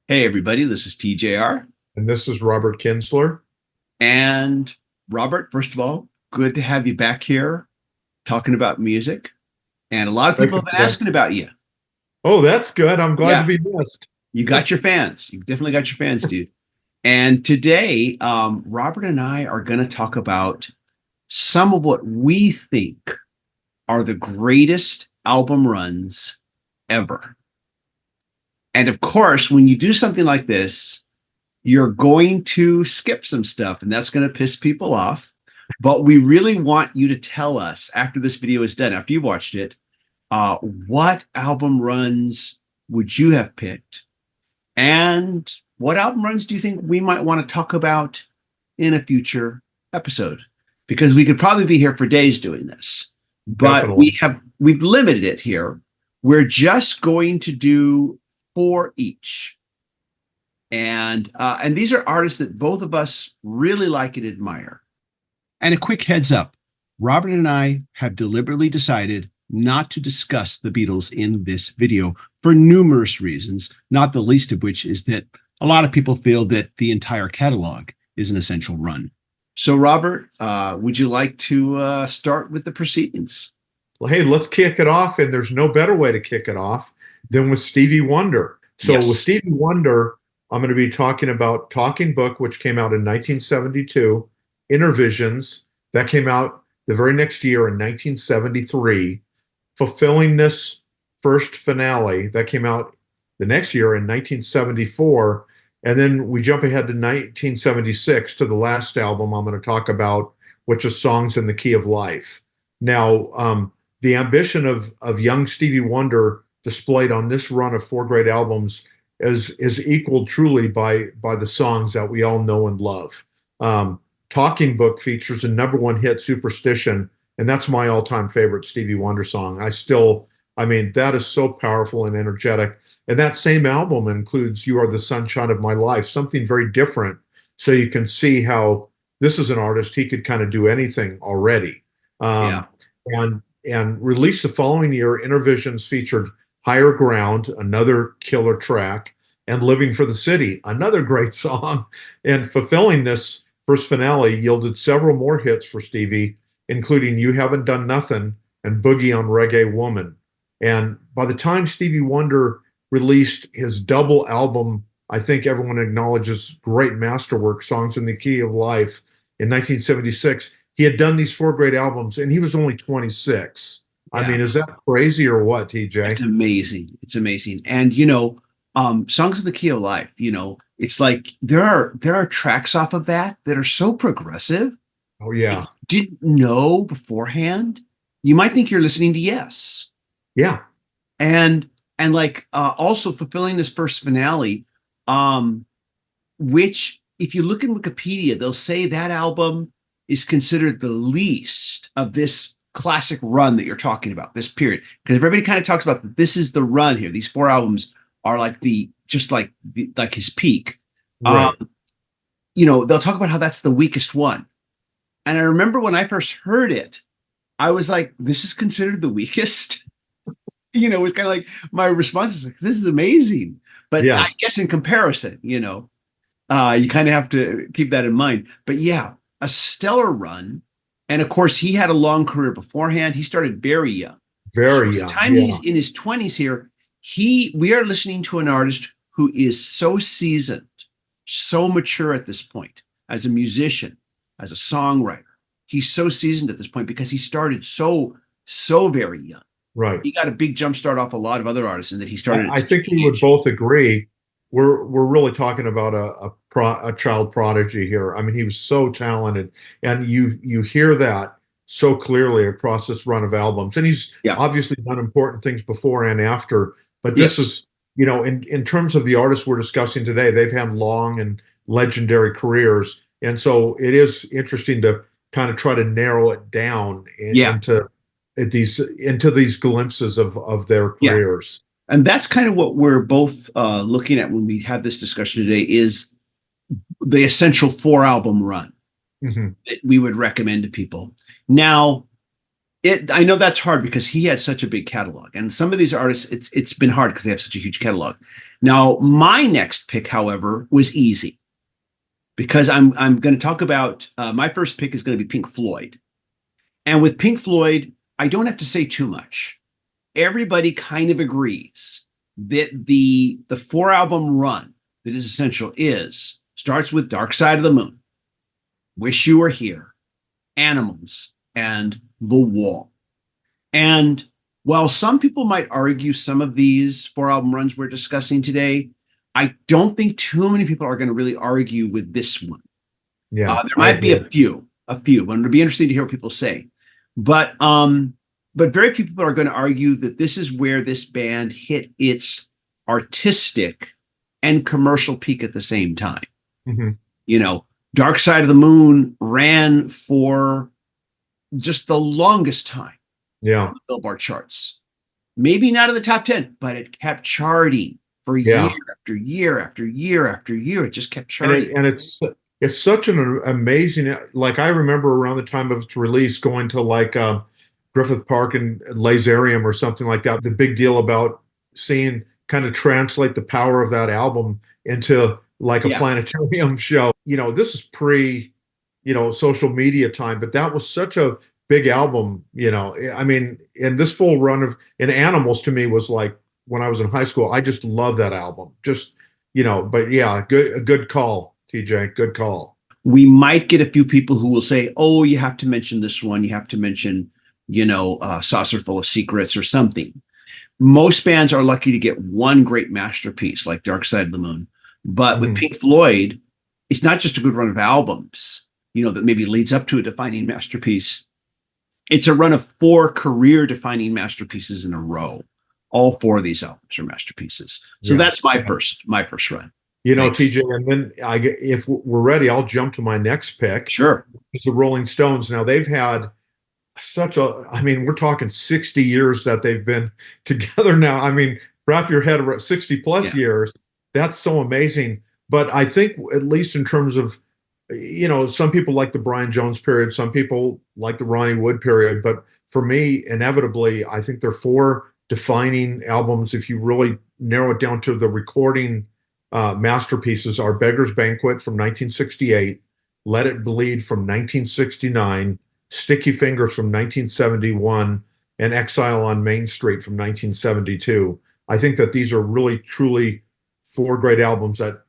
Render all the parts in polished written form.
Hey, everybody, this is TJR. And this is Robert Kinsler. And Robert, first of all, good to have you back here talking about music. And a lot of Thank people you have been for that. asking about you. Oh, that's good. I'm glad to Yeah, be missed. you got your fans. You definitely got your fans, dude. And today, Robert and I are going to talk about some of what we think are the greatest album runs ever. And of course, when you do something like this, you're going to skip some stuff and that's going to piss people off. But we really want you to tell us after this video is done, after you've watched it, what album runs would you have picked? And what album runs do you think we might want to talk about in a future episode? Because we could probably be here for days doing this, but Definitely. we've limited it here. We're just going to do four each. And these are artists that both of us really like and admire. And a quick heads up, Robert and I have deliberately decided not to discuss the Beatles in this video for numerous reasons, not the least of which is that a lot of people feel that the entire catalog is an essential run. So, Robert, would you like to start with the proceedings? Well, hey, let's kick it off. And there's no better way to kick it off than with Stevie Wonder. So, with Yes. Stevie Wonder, I'm going to be talking about Talking Book, which came out in 1972, Intervisions, that came out the very next year in 1973, Fulfilling This First Finale, that came out the next year in 1974. And then we jump ahead to 1976 to the last album I'm going to talk about, which is Songs in the Key of Life. Now, the ambition of young Stevie Wonder displayed on this run of four great albums is equaled truly by the songs that we all know and love. Talking Book features a number one hit, Superstition, and that's my all-time favorite Stevie Wonder song. I mean, that is so powerful and energetic. And that same album includes You Are the Sunshine of My Life, something very different. So you can see how this is an artist, he could kind of do anything already. Yeah. Um, and released the following year, Intervisions featured Higher Ground, another killer track, and Living for the City, another great song. And Fulfilling This First Finale yielded several more hits for Stevie, including You Haven't Done Nothing and Boogie on Reggae Woman. And by the time Stevie Wonder released his double album, I think everyone acknowledges great masterwork, Songs in the Key of Life, in 1976, he had done these four great albums and he was only 26. I Yeah. mean, is that crazy or what, It's TJ? amazing. It's amazing. And Songs of the Key of Life, it's like there are tracks off of that are so progressive. Oh, If yeah. you didn't know beforehand, you might think you're listening to Yes. Yeah. And also Fulfilling This First Finale, um, which if you look in Wikipedia, they'll say that album is considered the least of this classic run that you're talking about, this period. Because everybody kind of talks about that this is the run here. These four albums are like like his peak. Um, Right. they'll talk about how that's the weakest one. And I remember when I first heard it, I was like, this is considered the weakest. It's kind of like my response is like, this is amazing. But I Yeah. guess in comparison, you kind of have to keep that in mind. But yeah, a stellar run. And of course, he had a long career beforehand. He started very young. So Very by the young. time Yeah. he's in his 20s here, we are listening to an artist who is so seasoned, so mature at this point as a musician, as a songwriter. He's so seasoned at this point because he started so very young. Right. He got a big jump start off a lot of other artists in that he started at I such a think we young would age. both agree we're really talking about a child prodigy here. I mean, he was so talented, and you hear that so clearly across this run of albums. And he's Yeah. obviously done important things before and after. But this Yes. is, in terms of the artists we're discussing today, they've had long and legendary careers, and so it is interesting to kind of try to narrow it down Yeah. into these glimpses of their Yeah. careers. And that's kind of what we're both looking at when we have this discussion today is the essential four album run Mhm. that we would recommend to people. Now, I know that's hard because he had such a big catalog, and some of these artists, it's been hard because they have such a huge catalog. Now, my next pick, however, was easy because I'm going to talk about my first pick is going to be Pink Floyd. And with Pink Floyd, I don't have to say too much. Everybody kind of agrees that the 4 album run that is essential is starts with Dark Side of the Moon, Wish You Were Here, Animals, and The Wall. And while some people might argue some of these 4 album runs we're discussing today, I don't think too many people are going to really argue with this one. Yeah, There I might be agree. a few, but it'll be interesting to hear what people say. But very few people are going to argue that this is where this band hit its artistic and commercial peak at the same time. Mhm. You know, Dark Side of the Moon ran for just the longest time on Yeah, the Billboard charts. Maybe not in the top 10, but it kept charting for year yeah. after year after year after year. It just kept And charting. it's such an amazing, like I remember around the time of its release going to like Griffith Park and Laserium or something like that. The big deal about seeing kind of translate the power of that album into like a Yeah. planetarium show. This is pre, social media time, but that was such a big album. I mean, and this full run of in Animals to me was like when I was in high school. I just love that album. Just, but yeah, a good call, TJ. Good call. We might get a few people who will say, oh, you have to mention this one. You have to mention, Saucer Full of Secrets or something. Most bands are lucky to get one great masterpiece like Dark Side of the Moon. But with Mhm. Pink Floyd, it's not just a good run of albums, that maybe leads up to a defining masterpiece. It's a run of 4 career-defining masterpieces in a row. All 4 of these albums are masterpieces. So Yeah. that's my first run. Thanks. TJ, and then if we're ready, I'll jump to my next pick. Sure. It's the Rolling Stones. Now they've had I mean, we're talking 60 years that they've been together now. I mean, wrap your head around 60 plus Yeah. years. That's so amazing. But I think, at least in terms of, some people like the Brian Jones period, some people like the Ronnie Wood period. But for me, inevitably, I think there are 4 defining albums. If you really narrow it down to the recording masterpieces, are Beggar's Banquet from 1968, Let It Bleed from 1969, Sticky Fingers from 1971, and Exile on Main Street from 1972. I think that these are really, truly 4 great albums that,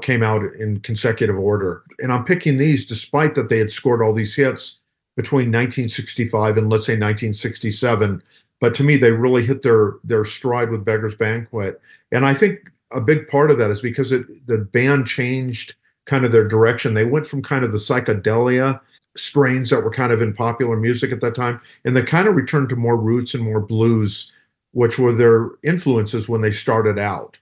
came out in consecutive order. And I'm picking these despite that they had scored all these hits between 1965 and let's say 1967. But to me, they really hit their stride with Beggar's Banquet. And I think a big part of that is because the band changed kind of their direction. They went from kind of the psychedelia strains that were kind of in popular music at that time, and they kind of returned to more roots and more blues, which were their influences when they started out.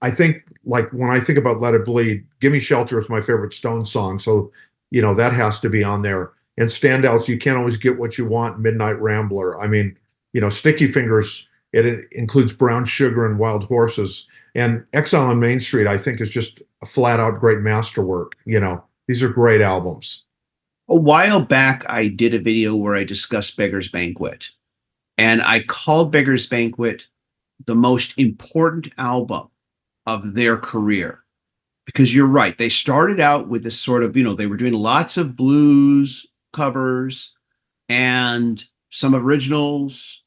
I think like when I think about Let It Bleed, Gimme Shelter is my favorite Stones song. So, that has to be on there. And standouts, You Can't Always Get What You Want, Midnight Rambler. I mean, Sticky Fingers, it includes Brown Sugar and Wild Horses. And Exile on Main Street, I think, is just a flat out great masterwork. These are great albums. A while back, I did a video where I discussed Beggar's Banquet, and I called Beggar's Banquet the most important album of their career. Because you're right, they started out with this sort of, they were doing lots of blues covers and some originals.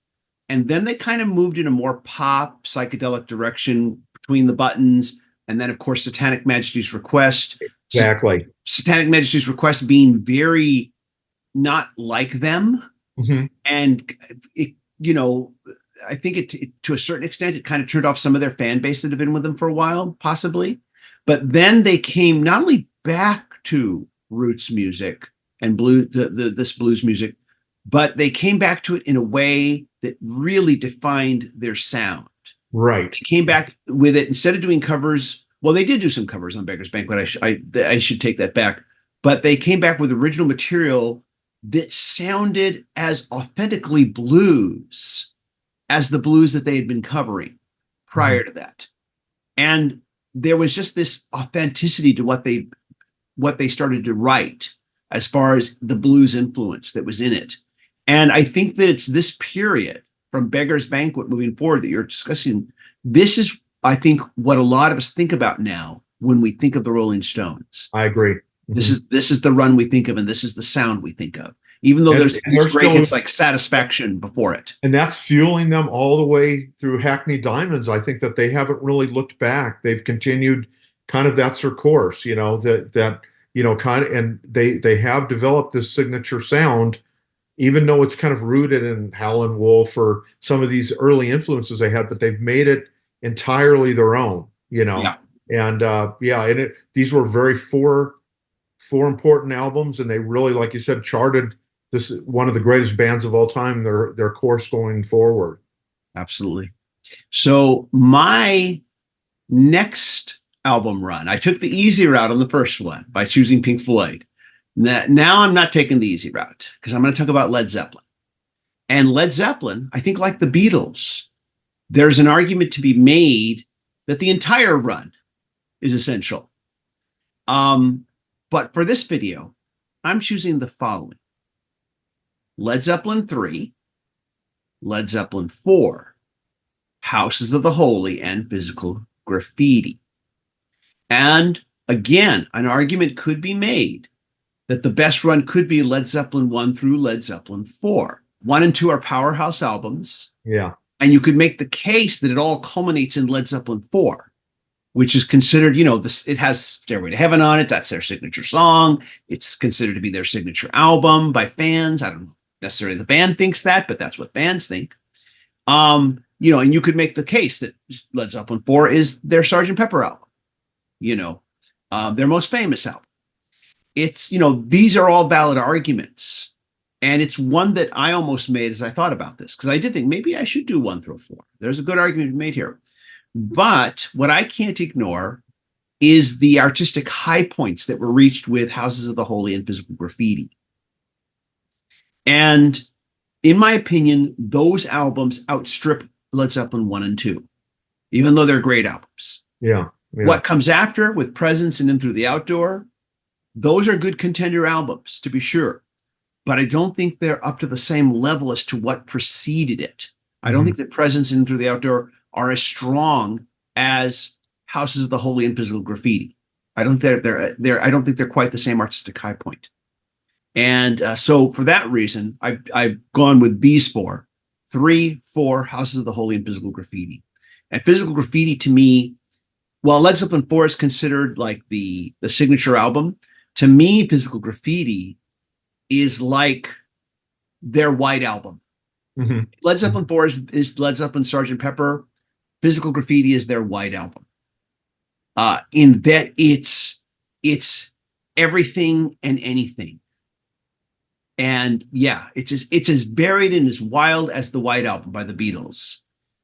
And then they kind of moved in a more pop, psychedelic direction between the buttons. And then, of course, Satanic Majesty's Request. Exactly. Satanic Majesty's Request being very not like them. Mm-hmm. And it, I think it to a certain extent, it kind of turned off some of their fan base that had been with them for a while, possibly. But then they came not only back to roots music and this blues music, but they came back to it in a way that really defined their sound. Right. They came back with it instead of doing covers. Well, they did do some covers on Beggar's Banquet. I should take that back. But they came back with original material that sounded as authentically blues as the blues that they had been covering prior to that. And there was just this authenticity to what they started to write as far as the blues influence that was in it. And I think that it's this period from Beggar's Banquet moving forward that you're discussing. This is I think, what a lot of us think about now when we think of the Rolling Stones. I agree. This is the run we think of, and this is the sound we think of. Even though there's great hits like Satisfaction before it. And that's fueling them all the way through Hackney Diamonds. I think that they haven't really looked back. They've continued kind of, that's their course, kind of, and they have developed this signature sound, even though it's kind of rooted in Howlin' Wolf or some of these early influences they had, but they've made it entirely their own, Yeah. And these were four important albums, and they really, like you said, charted this one of the greatest bands of all time, their course going forward. Absolutely. So my next album run, I took the easy route on the first one by choosing Pink Floyd. Now I'm not taking the easy route because I'm going to talk about Led Zeppelin. And Led Zeppelin, I think, like the Beatles, there's an argument to be made that the entire run is essential. But for this video, I'm choosing the following: Led Zeppelin 3, Led Zeppelin 4, Houses of the Holy, and Physical Graffiti. And again, an argument could be made that the best run could be Led Zeppelin 1 through Led Zeppelin 4. 1 and 2 are powerhouse albums. Yeah. And you could make the case that it all culminates in Led Zeppelin 4, which is considered, it has Stairway to Heaven on it. That's their signature song. It's considered to be their signature album by fans. I don't know necessarily the band thinks that, but that's what bands think. And you could make the case that Led Zeppelin 4 is their Sgt. Pepper album, their most famous album. It's, these are all valid arguments. And it's one that I almost made as I thought about this, because I did think maybe I should do 1 through 4. There's a good argument to be made here. But what I can't ignore is the artistic high points that were reached with Houses of the Holy and Physical Graffiti. And in my opinion, those albums outstrip Led Zeppelin 1 and 2, even though they're great albums. Yeah. What comes after, with Presence and In Through the Outdoor, those are good contender albums, to be sure. But I don't think they're up to the same level as to what preceded it. I don't think that Presence and In Through the Outdoor are as strong as Houses of the Holy and Physical Graffiti. I don't think they're quite the same artistic high point. And so for that reason, I've gone with these 4: 3, 4, Houses of the Holy, and Physical Graffiti. And Physical Graffiti, to me, while Led Zeppelin 4 is considered like the signature album, to me, Physical Graffiti is like their White Album. Mm-hmm. Led Zeppelin 4 is Led Zeppelin Sgt. Pepper. Physical Graffiti is their White Album. In that it's everything and anything. And yeah, it's as buried and as wild as the White Album by the Beatles.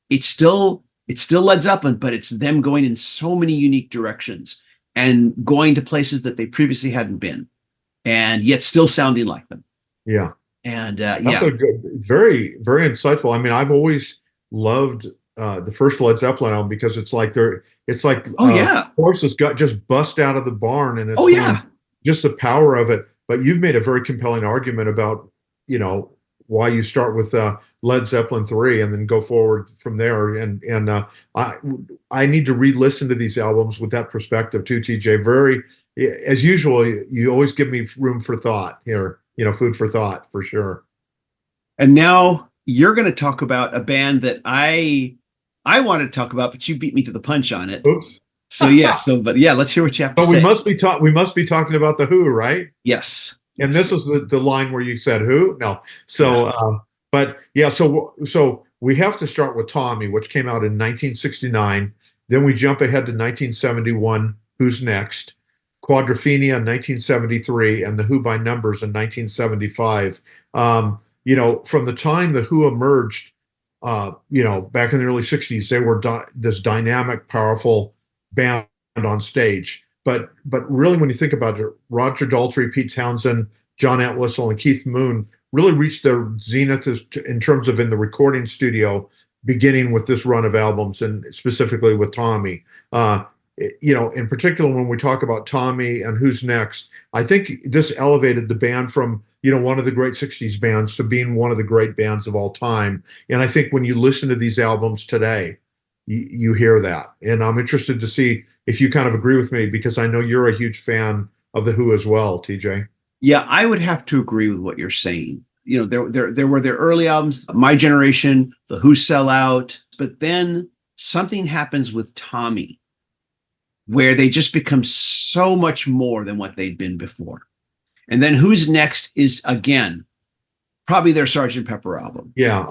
It's still Led Zeppelin, but it's them going in so many unique directions and going to places that they previously hadn't been, and yet still sounding like them. Yeah. And it's very, very insightful. I mean, I've always loved the first Led Zeppelin album because it's like horses got just bust out of the barn, and it's just the power of it. But you've made a very compelling argument about, why you start with Led Zeppelin 3 and then go forward from there. And I need to re-listen to these albums with that perspective too, TJ. Very, as usual, you always give me room for thought here, food for thought for sure. And now you're going to talk about a band that I wanted to talk about, but you beat me to the punch on it. Oops. So yes, let's hear what you have to say. We must be talking about the Who, right? Yes. And this is the line where you said who? No. So, so we have to start with Tommy, which came out in 1969. Then we jump ahead to 1971. Who's Next? Quadrophenia in 1973, and the Who by Numbers in 1975. From the time the Who emerged, back in the early 60s, they were this dynamic, powerful band on stage. But really, when you think about it, Roger Daltrey, Pete Townsend, John Entwistle, and Keith Moon really reached their zenith in terms of in the recording studio, beginning with this run of albums, and specifically with Tommy. In particular, when we talk about Tommy and Who's Next, I think this elevated the band from, one of the great 60s bands to being one of the great bands of all time. And I think when you listen to these albums today, you hear that. And I'm interested to see if you kind of agree with me, because I know you're a huge fan of the Who as well, TJ. Yeah, I would have to agree with what you're saying. You know, there were their early albums, My Generation, The Who Sell Out, but then something happens with Tommy where they just become so much more than what they'd been before. And then Who's Next is again probably their Sergeant Pepper album, Yeah,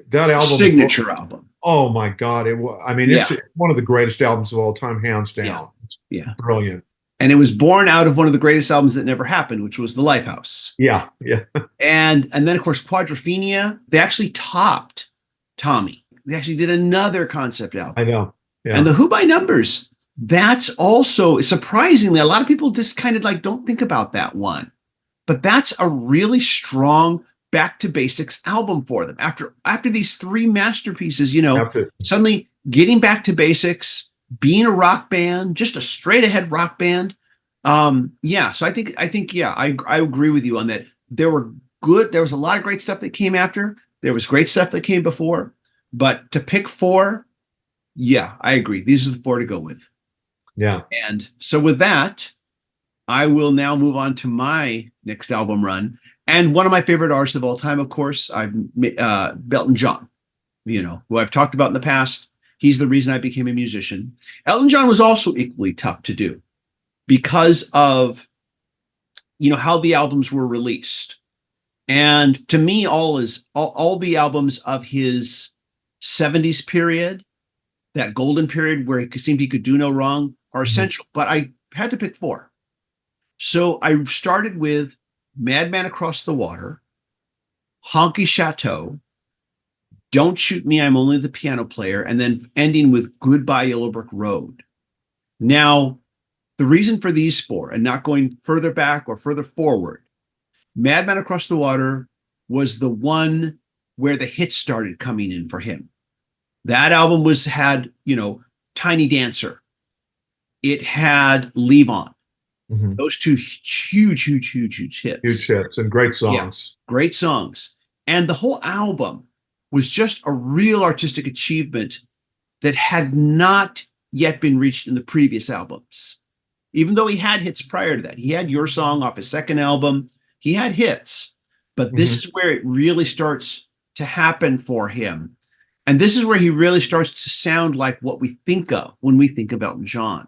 that album, signature album. oh my God, I mean, Yeah, it's one of the greatest albums of all time, hands yeah, down. It's yeah. brilliant. And it was born out of one of the greatest albums that never happened, which was The Lifehouse. Yeah, yeah. And then of course Quadrophenia, they actually topped Tommy. They actually did another concept album. I know. And Yeah. the Who by Numbers, that's also surprisingly, a lot of people just kind of like don't think about that one. But that's a really strong back to basics album for them. After these three masterpieces, After, suddenly getting back to basics, being a rock band, just a straight ahead rock band. Yeah, so I think yeah, I agree with you on that. There was a lot of great stuff that came after. There was great stuff that came before, but to pick four, yeah, I agree. These are the four to go with. yeah. And so with that, I will now move on to my next album run. And one of my favorite artists of all time, of course, Elton John, who I've talked about in the past. He's the reason I became a musician. Elton John was also equally tough to do because of, how the albums were released. And to me, all the albums of his 70s period, that golden period where it seemed he could do no wrong, are essential. But I had to pick four. So I started with Madman Across the Water, Honky Chateau, Don't Shoot Me, I'm Only the Piano Player, and then ending with Goodbye Yellow Brick Road. Now, the reason for these four and not going further back or further forward, Madman Across the Water was the one where the hits started coming in for him. That album had, Tiny Dancer. It had Leave On. Mm-hmm. Those two huge hits. Huge hits and great songs. Yeah, great songs. And the whole album was just a real artistic achievement that had not yet been reached in the previous albums. Even though he had hits prior to that. He had Your Song off his second album. He had hits. But this is where it really starts to happen for him. And this is where he really starts to sound like what we think of when we think of Elton John.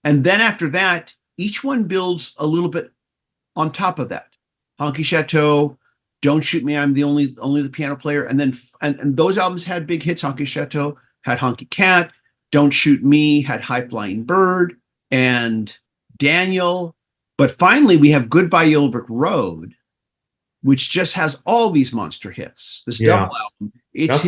And then after that, each one builds a little bit on top of that. Honky Chateau, Don't Shoot Me, I'm only the Piano Player. And then and those albums had big hits. Honky Chateau had Honky Cat, Don't Shoot Me had High Flying Bird and Daniel. But finally, we have Goodbye Yellow Brick Road, which just has all these monster hits. This double album. That's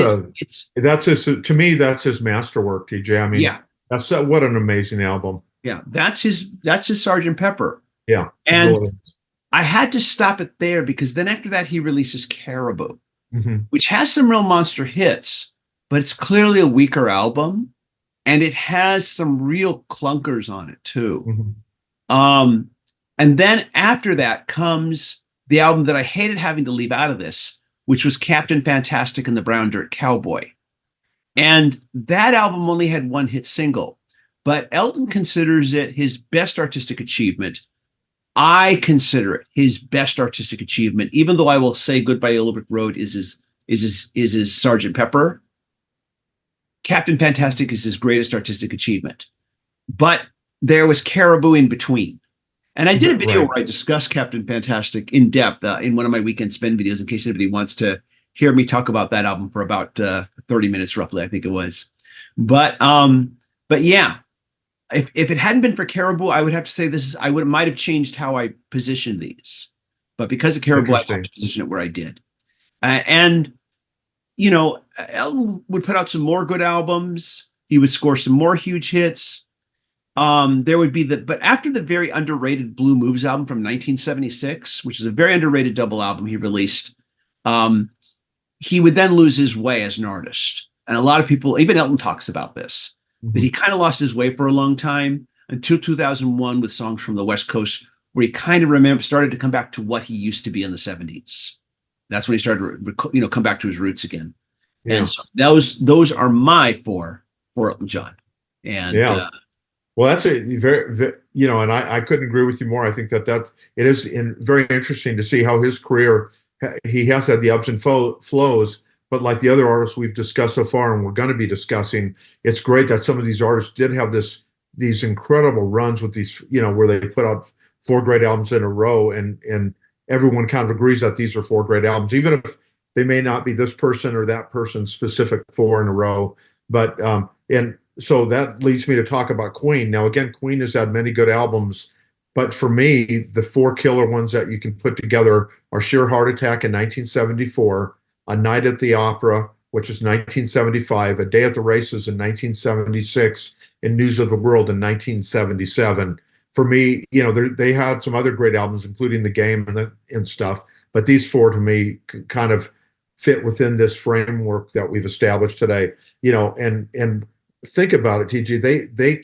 his masterwork, TJ. I mean, yeah. That's what an amazing album. Yeah, that's his Sergeant Pepper. Yeah. And really, I had to stop it there because then after that he releases Caribou, which has some real monster hits, but it's clearly a weaker album and it has some real clunkers on it too. And then after that comes the album that I hated having to leave out of this, which was Captain Fantastic and the Brown Dirt Cowboy. And that album only had one hit single, but Elton considers it his best artistic achievement. I consider it his best artistic achievement, even though I will say Goodbye Yellow Brick Road is his Sergeant Pepper. Captain Fantastic is his greatest artistic achievement. But there was Caribou in between. And I did a video where I discussed Captain Fantastic in depth in one of my Weekend Spin videos, in case anybody wants to hear me talk about that album for about 30 minutes, roughly, I think it was. But yeah, if it hadn't been for Caribou, I would have to say might have changed how I positioned these. But because of Caribou, I had to position it where I did. And Elton would put out some more good albums. He would score some more huge hits. There would be but after the very underrated Blue Moves album from 1976, which is a very underrated double album he released, he would then lose his way as an artist. And a lot of people, even Elton talks about this, that he kind of lost his way for a long time until 2001 with Songs from the West Coast, where he kind of started to come back to what he used to be in the 70s. That's when he started to come back to his roots again. Yeah. And so those are my four for Elton John. And Yeah. Well, that's a very, you know, and I couldn't agree with you more. I think that it is very interesting to see how his career, he has had the ups and flows, but like the other artists we've discussed so far, and we're going to be discussing, it's great that some of these artists did have these incredible runs with these, you know, where they put out four great albums in a row, and everyone kind of agrees that these are four great albums, even if they may not be this person or that person's specific four in a row. But and so that leads me to talk about Queen. Now, again, Queen has had many good albums, but for me, the four killer ones that you can put together are Sheer Heart Attack in 1974, A Night at the Opera, which is 1975, A Day at the Races in 1976, and News of the World in 1977. For me, you know, they had some other great albums, including The Game and stuff, but these four to me kind of fit within this framework that we've established today. You know, and think about it, TG. They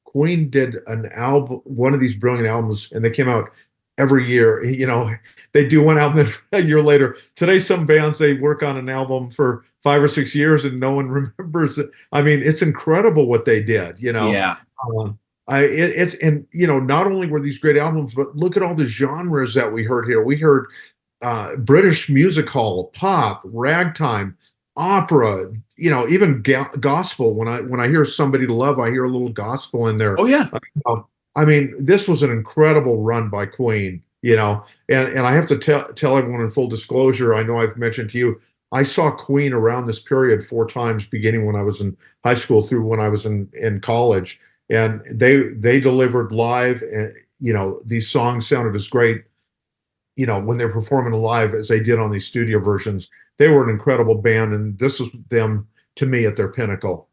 Queen did an album, one of these brilliant albums, and they came out every year. You know, they do one album a year later. Today, some bands they work on an album for 5 or 6 years and no one remembers it. I mean, it's incredible what they did. You know, yeah, it's and you know, not only were these great albums, but look at all the genres that we heard here. We heard British music hall, pop, ragtime, opera, you know, even gospel. When I hear Somebody to Love, I hear a little gospel in there. oh yeah, I mean, this was an incredible run by Queen, you know, and I have to tell everyone in full disclosure, I know I've mentioned to you, I saw Queen around this period four times, beginning when I was in high school through when I was in college, and they delivered live, and you know, these songs sounded as great, you know, when they're performing live as they did on these studio versions. They were an incredible band, and this is them to me at their pinnacle.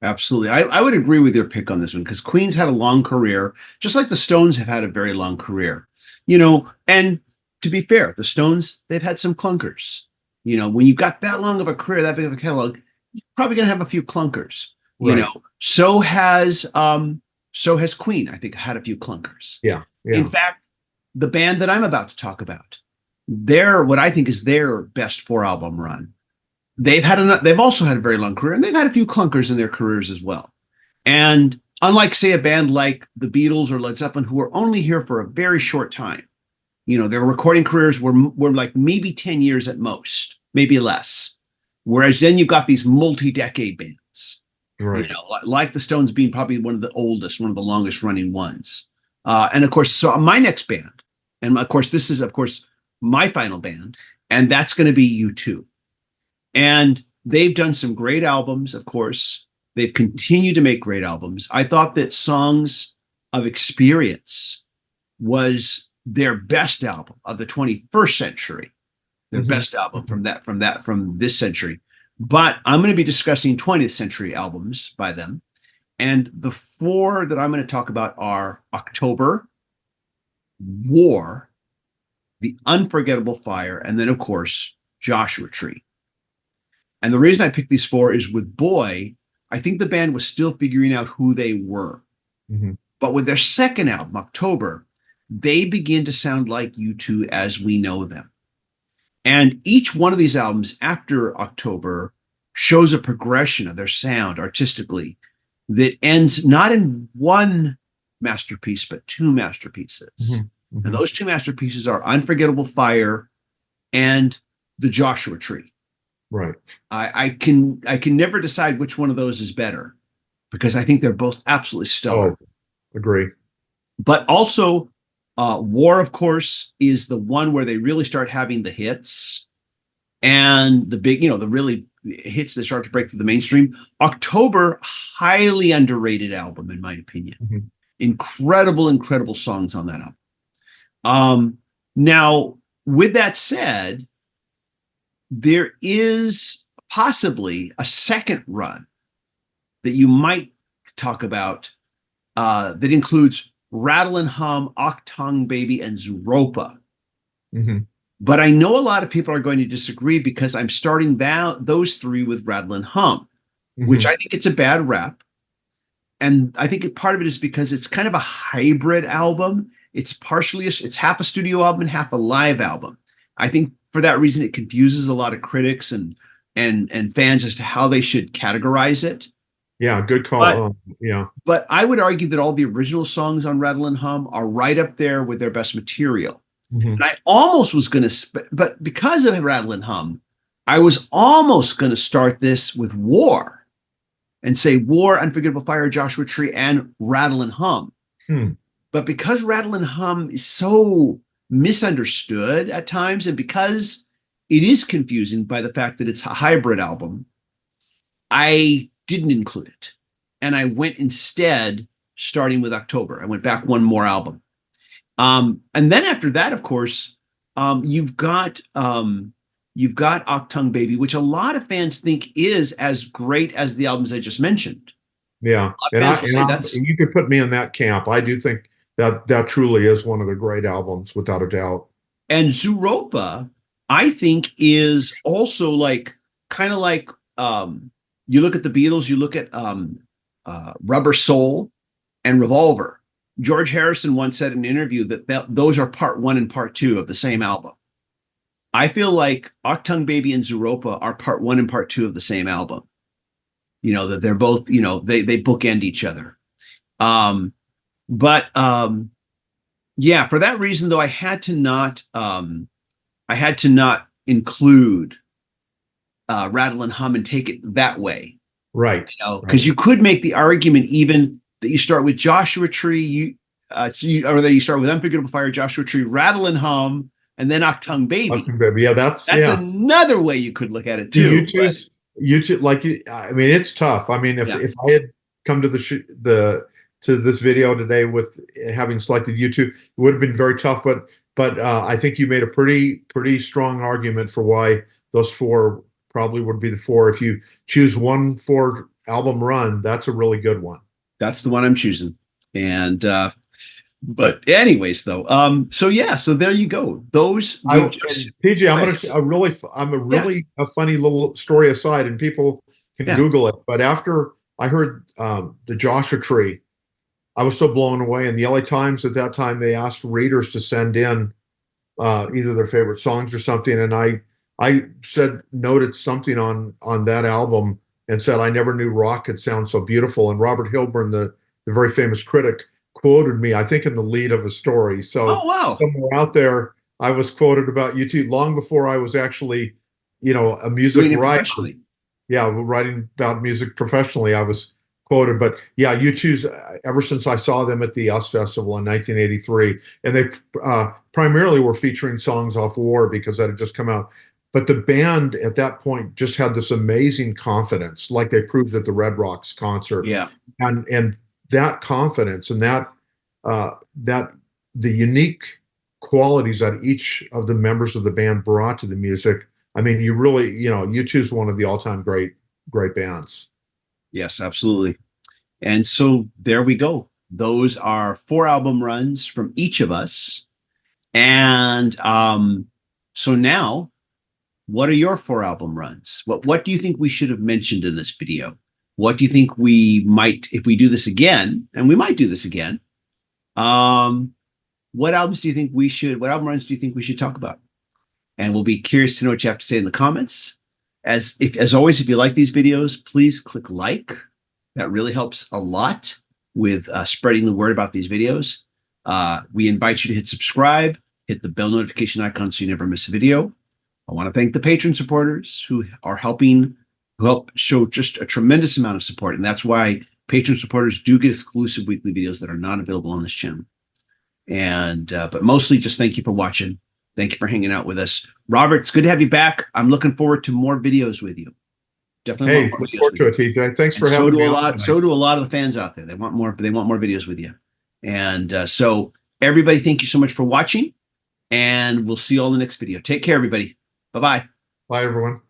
absolutely. I would agree with your pick on this one because Queen's had a long career, just like the Stones have had a very long career. You know, and to be fair, the Stones, they've had some clunkers. You know, when you've got that long of a career, that big of a catalog, you're probably gonna have a few clunkers. You Right. know, so has Queen, I think, had a few clunkers. Yeah. In Yeah. fact, the band that I'm about to talk about, their what I think is their best four album run. They've also had a very long career, and they've had a few clunkers in their careers as well. And unlike, say, a band like the Beatles or Led Zeppelin, who were only here for a very short time, you know, their recording careers were like maybe 10 years at most, maybe less. Whereas then you've got these multi-decade bands, Right. you know, like the Stones being probably one of the oldest, one of the longest running ones. And of course, so my next band, and of course, this is, of course, my final band, and that's going to be U2. And they've done some great albums, of course. They've continued to make great albums. I thought that Songs of Experience was their best album of the 21st century, their Mhm. best album from this century. But I'm going to be discussing 20th century albums by them. And the four that I'm going to talk about are October, War, The Unforgettable Fire, and then, of course, Joshua Tree. And the reason I picked these four is with Boy, I think the band was still figuring out who they were. Mhm. But with their second album, October, they begin to sound like U2 as we know them. And each one of these albums after October shows a progression of their sound artistically that ends not in one masterpiece, but two masterpieces. Mhm. And Mhm. those two masterpieces are Unforgettable Fire and The Joshua Tree. Right. I can never decide which one of those is better because I think they're both absolutely stellar. Oh, agree. But also, War, of course, is the one where they really start having the hits and the big, you know, the really hits that start to break through the mainstream. October, highly underrated album, in my opinion. Mhm. Incredible songs on that album. Now, with that said, there is possibly a second run that you might talk about that includes Rattle and Hum, Octung Baby, and Zooropa. Mhm. But I know a lot of people are going to disagree because I'm starting those three with Rattle and Hum, which Mhm. I think it's a bad rap. And I think part of it is because it's kind of a hybrid album. It's half a studio album and half a live album. I think for that reason, it confuses a lot of critics and and fans as to how they should categorize it. Yeah, good call. But Yeah. but I would argue that all the original songs on Rattle and Hum are right up there with their best material. Mhm. And I almost was going to, but because of Rattle and Hum, I was almost going to start this with War and say War, Unforgettable Fire, Joshua Tree, and Rattle and Hum. Hmm. But because Rattle and Hum is so misunderstood at times, and because it is confusing by the fact that it's a hybrid album, I didn't include it. And I went instead starting with October. I went back one more album. And then after that, of course, you've got Octung Baby, which a lot of fans think is as great as the albums I just mentioned. Yeah, and you could put me in that camp. I do think that truly is one of the great albums, without a doubt. And Zooropa, I think, is also like kind of like you look at the Beatles, you look at Rubber Soul and Revolver. George Harrison once said in an interview that those are part one and part two of the same album. I feel like Octung Baby and Zooropa are part one and part two of the same album. You know, that they're both, you know, they bookend each other. Yeah, for that reason, though, I had to not include Rattle and Hum and take it that way. Right. You know, because you could make the argument even that you start with Joshua Tree, or that you start with Unforgettable Fire, Joshua Tree, Rattle and Hum, and then Octung Baby. Octung Baby. Yeah, that's another way you could look at it too. You choose like I mean, it's tough. I mean, if I had come to to this video today with having selected U2, it would have been very tough. But I think you made a pretty strong argument for why those four probably would be the four. If you choose one 4-album run, that's a really good one. That's the one I'm choosing. And but anyways, though, so there you go. Those PJ, I'm a really funny little story aside, and people can Google it. But after I heard the Joshua Tree, I was so blown away. And the LA Times at that time, they asked readers to send in either their favorite songs or something, and I noted something on that album and said I never knew rock could sound so beautiful. And Robert Hilburn, the very famous critic, quoted me, I think, in the lead of a story. So somewhere out there, I was quoted about U2 long before I was actually, a music writer. Yeah, writing about music professionally, I was quoted. But yeah, U2's, ever since I saw them at the US Festival in 1983, and they primarily were featuring songs off War because that had just come out. But the band at that point just had this amazing confidence, like they proved at the Red Rocks concert. Yeah, and that confidence and that the unique qualities that each of the members of the band brought to the music. I mean, you really, U2 is one of the all-time great bands. Yes, absolutely. And so there we go. Those are 4-album runs from each of us. And so now, what are your 4-album runs? What do you think we should have mentioned in this video? What do you think we might, if we do this again, and we might do this again, what album runs do you think we should talk about? And we'll be curious to know what you have to say in the comments. As always, if you like these videos, please click like. That really helps a lot with spreading the word about these videos. We invite you to hit subscribe, hit the bell notification icon so you never miss a video. I want to thank the patron supporters who help show just a tremendous amount of support. And that's why patron supporters do get exclusive weekly videos that are not available on this channel. And but mostly just thank you for watching. Thank you for hanging out with us. Robert, it's good to have you back. I'm looking forward to more videos with you. Definitely. Hey, look forward to it, TJ. Thanks for having me. So do a lot of the fans out there. They want more videos with you. And so everybody, thank you so much for watching. And we'll see you all in the next video. Take care, everybody. Bye-bye. Bye, everyone.